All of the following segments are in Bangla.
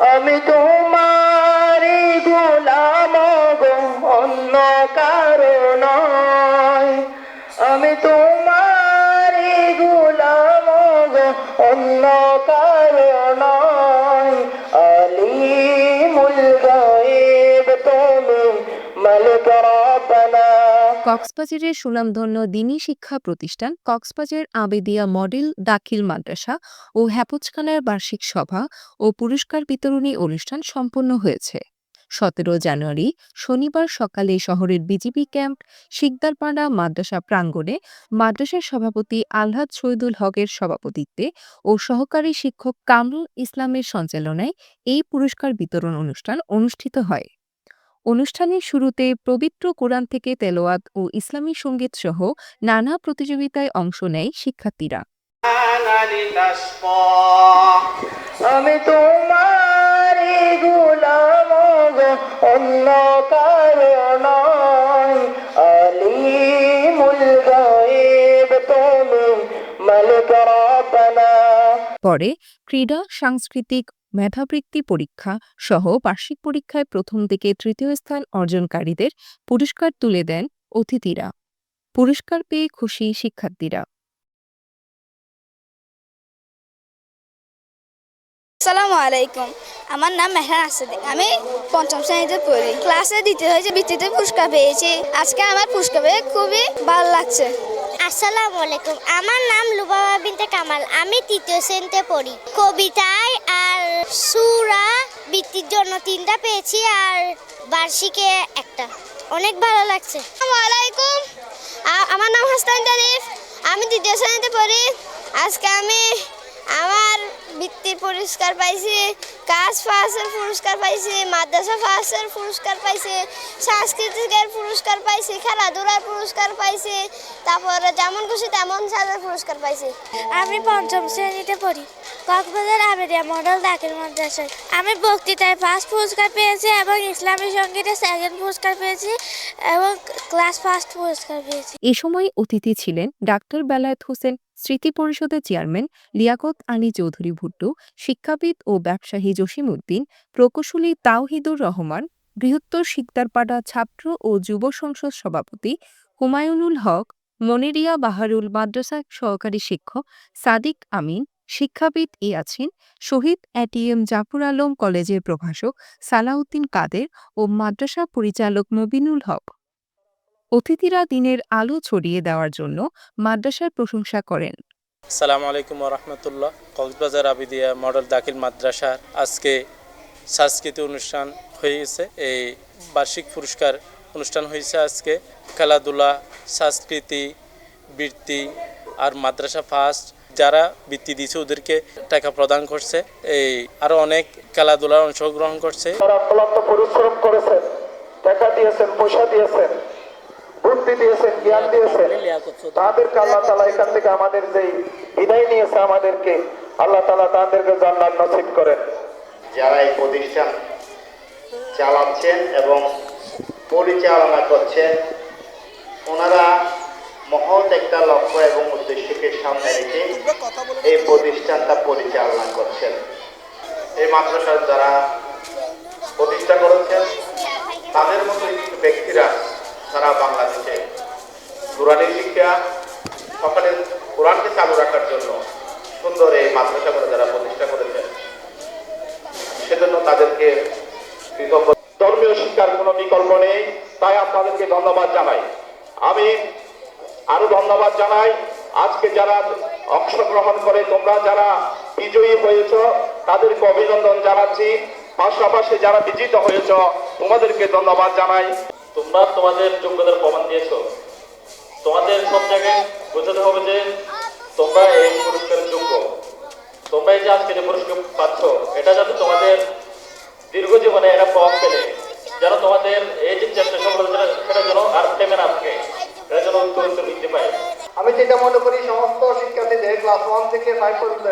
আমি তোমারি গোলাম গো, অন্য কারো নয়। আমি তোমারি গোলাম গো, অন্য কারো নয়। আলিমুল গায়েব তুমি, মালিক রব্বানা। কক্সবাজারের সুনামধন্য দ্বীনী শিক্ষা প্রতিষ্ঠান কক্সবাজার আবেদিয়া মডেল দাখিল মাদ্রাসা ও হ্যাপোজখানার বার্ষিক সভা ও পুরস্কার বিতরণী অনুষ্ঠান সম্পন্ন হয়েছে ১৭ জানুয়ারি শনিবার সকালে শহরের বিজিবি ক্যাম্প শিকদারপাড়া মাদ্রাসা প্রাঙ্গণে মাদ্রাসার সভাপতি আলহাজ শহীদুল হকের সভাপতিত্বে ও সহকারী শিক্ষক কামরুল ইসলামের সঞ্চালনায় এই পুরস্কার বিতরণ অনুষ্ঠান অনুষ্ঠিত হয়। অনুষ্ঠানের শুরুতে পবিত্র কোরআন থেকে তেলাওয়াত ও ইসলামী সংগীত সহ নানা প্রতিযোগিতায় অংশ নেয় শিক্ষার্থীরা। আমি তোমারি গোলাম গো, অন্য কারো নয়। আলিমুল গায়েব তুমি, মালিক রব্বানা। পরে ক্রীড়া, সাংস্কৃতিক, মেধাবৃত্তি পরীক্ষা সহ বার্ষিক পরীক্ষায় প্রথম থেকে তৃতীয় স্থান অর্জনকারীদের পুরস্কার তুলে দেন অতিথিরা। পুরস্কার পেয়ে খুশি শিক্ষার্থীরা। আসসালামু আলাইকুম, আমার নাম মেহরান আসাদি। আমি পঞ্চম শ্রেণীতে পড়ি, ক্লাসে দ্বিতীয় হয়েছে, বৃত্তিতে পুরস্কার পেয়েছি। আজকে আমার পুরস্কার পেয়ে খুবই ভালো লাগছে। আসসালামু আলাইকুম, আমার নাম লুবাবা বিনতে কামাল। আমি তৃতীয় শ্রেণীতে পড়ি। কবিতায় আর সূরা বৃত্তির জন্য 3টা পেয়েছি আর বার্ষিকে 1টা। অনেক ভালো লাগছে। আসসালামু আলাইকুম, আমার নাম হাসান তারিফ। আমি তৃতীয় শ্রেণীতে পড়ি। আজকে আমি আমার বৃত্তির পুরস্কার পাইছি, কাজ ফার্স্টের পুরস্কার পাইছি, মাদ্রাসা ফার্স্টের পুরস্কার পাইছি, সাংস্কৃতিকের পুরস্কার পাইছি, খেলাধুলার পুরস্কার পাইছি, তারপরে যেমন খুশি তেমন সাজার পুরস্কার পাইছি। আমি পঞ্চম শ্রেণীতে পড়ি, কক্সবাজার আবেদিয়া মডেল দাখিল মাদ্রাসায়। আমি বক্তৃতায় ফার্স্ট পুরস্কার পেয়েছি এবং ইসলামী সঙ্গীতে সেকেন্ড পুরস্কার পেয়েছি এবং ক্লাস ফার্স্ট পুরস্কার পেয়েছি। এ সময় অতিথি ছিলেন ডাক্তার বেলায়েত হোসেন, স্মৃতি পরিষদের চেয়ারম্যান লিয়াকত আলী চৌধুরী ভুট্টো, শিক্ষাবিদ ও ব্যবসায়ী জসিম উদ্দিন, প্রকৌশলী তাওহিদুর রহমান, বৃহত্তর শিকদারপাড়া ছাত্র ও যুব সংসদ সভাপতি হুমায়ুনুল হক, মনিরিয়া বাহারুল মাদ্রাসা সহকারী শিক্ষক সাদিক আমিন, শিক্ষাবিদ ইয়াছিন, শহীদ এটিএম জাফর আলম কলেজের প্রভাষক সালাউদ্দিন কাদের ও মাদ্রাসা পরিচালক নবীনুল হক। অতিথিরা দিনের আলো ছড়িয়ে দেওয়ার জন্য মাদ্রাসার প্রশংসা করেন। আসসালামু আলাইকুম ওয়া রাহমাতুল্লাহ। কক্সবাজার আবেদিয়া মডেল দাখিল মাদ্রাসার আজকে সাংস্কৃতিক অনুষ্ঠান হয়ে গেছে। এই বার্ষিক পুরস্কার অনুষ্ঠান হয়েছে আজকে। খেলাধুলা, সংস্কৃতি, বৃত্তি আর মাদ্রাসা ফার্স্ট যারা বৃত্তি দিয়েছে ওদেরকে টাকা প্রদান করছে। এই আরও অনেক খেলাধুলার অংশগ্রহণ করছে। তারা অক্লান্ত পরিশ্রম করেছেন, টাকা দিয়েছেন, পয়সা দিয়েছেন, বুদ্ধি দিয়েছেন, জ্ঞান দিয়েছেন। তাদেরকে আল্লাহ তাআলা এখান থেকে আমাদের যেই বিদায় নিয়েছে আমাদেরকে, আল্লাহ তাআলা তাদেরকে জান্নাত নসিব করেন। যারা এই প্রতিষ্ঠান চালাচ্ছেন এবং পরিচালনা করছেন, ওনারা মহৎ একটা লক্ষ্য এবং উদ্দেশ্যকে সামনে রেখে এই প্রতিষ্ঠানটা পরিচালনা করছেন। এই মাদ্রাসার যারা প্রতিষ্ঠা করেছেন তাদের মতো ব্যক্তিরা সারা বাংলাদেশে কোরআনী শিক্ষা, সকালে কোরআনকে চালু রাখার জন্য সুন্দর এই মাদ্রাসাগুলো যারা প্রতিষ্ঠা করেছেন, সেজন্য তাদেরকে কৃতজ্ঞ। ধর্মীয় শিক্ষার কোনো বিকল্প নেই, তাই আপনাদেরকে ধন্যবাদ জানাই। আমি আরো ধন্যবাদ জানাই আজকে যারা অংশগ্রহণ করে, তোমরা যারা বিজয়ী হয়েছ তাদেরকে অভিনন্দন জানাচ্ছি। পাশাপাশি যারা বিজিত হয়েছ তোমাদেরকে ধন্যবাদ জানাই। তোমরা তোমাদের যোগ্যতার প্রমাণ দিয়েছো। তোমাদের সব জায়গায় বোঝাতে হবে যে তোমরা এই পুরস্কারের যোগ্য। তোমরা এই যে আজকে যে পুরস্কার পাচ্ছ, এটা যাতে তোমাদের দীর্ঘ জীবনে এটা প্রভাব ফেলে, যেন তোমাদের এই যে চেষ্টা সফলতা সেটা যেন আর থেমে না থাকে, এটা যেন উত্তরোত্তর বৃদ্ধি পায়। আমি যেটা মনে করি সমস্ত শিক্ষার্থীদের ক্লাস 1 থেকে 5 পর্যন্ত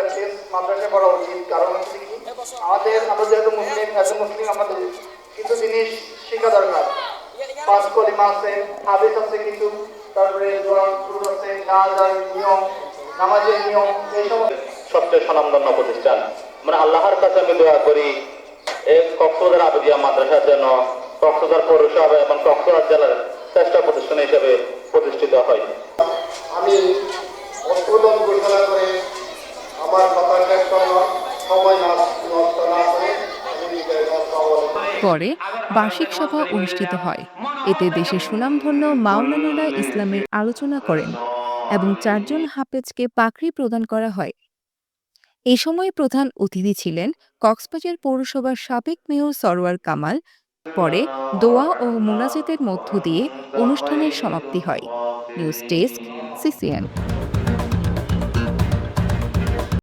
মাদ্রাসায় পড়া উচিত। কারণ হচ্ছে কি, আমরা যেহেতু মুসলিম, আমাদের কিছু জিনিস শেখা দরকার। 5 কলিমা আছে, হাদিস আছে কিছু, তারপরে দোয়া সুর আছে, নামাজের নিয়ম, এই সমস্ত সবচেয়ে স্বনামধন্য প্রতিষ্ঠান। মানে আল্লাহর কাছে আমি দোয়া করি কক্সবাজার আবেদিয়া মাদ্রাসার জন্য কক্সবাজার পৌরসভা এবং কক্সবাজার জেলার শ্রেষ্ঠ প্রতিষ্ঠান হিসেবে প্রতিষ্ঠিত হয়। আমি উদ্বোধন ঘোষণা করে আমার কথা শেষ করলাম। সময় নষ্ট না করে পরে বার্ষিক সভা অনুষ্ঠিত হয়। এতে দেশের সুনামধন্য মাওলানারা ইসলামের আলোচনা করেন এবং 4 জন হাফেজকে পাকড়ি প্রদান করা হয়। এ সময় প্রধান অতিথি ছিলেন কক্সবাজার পৌরসভার সাবেক মেয়র সরওয়ার কামাল। পরে দোয়া ও মোনাজাতের মধ্য দিয়ে অনুষ্ঠানের সমাপ্তি হয়। News desk, CCN.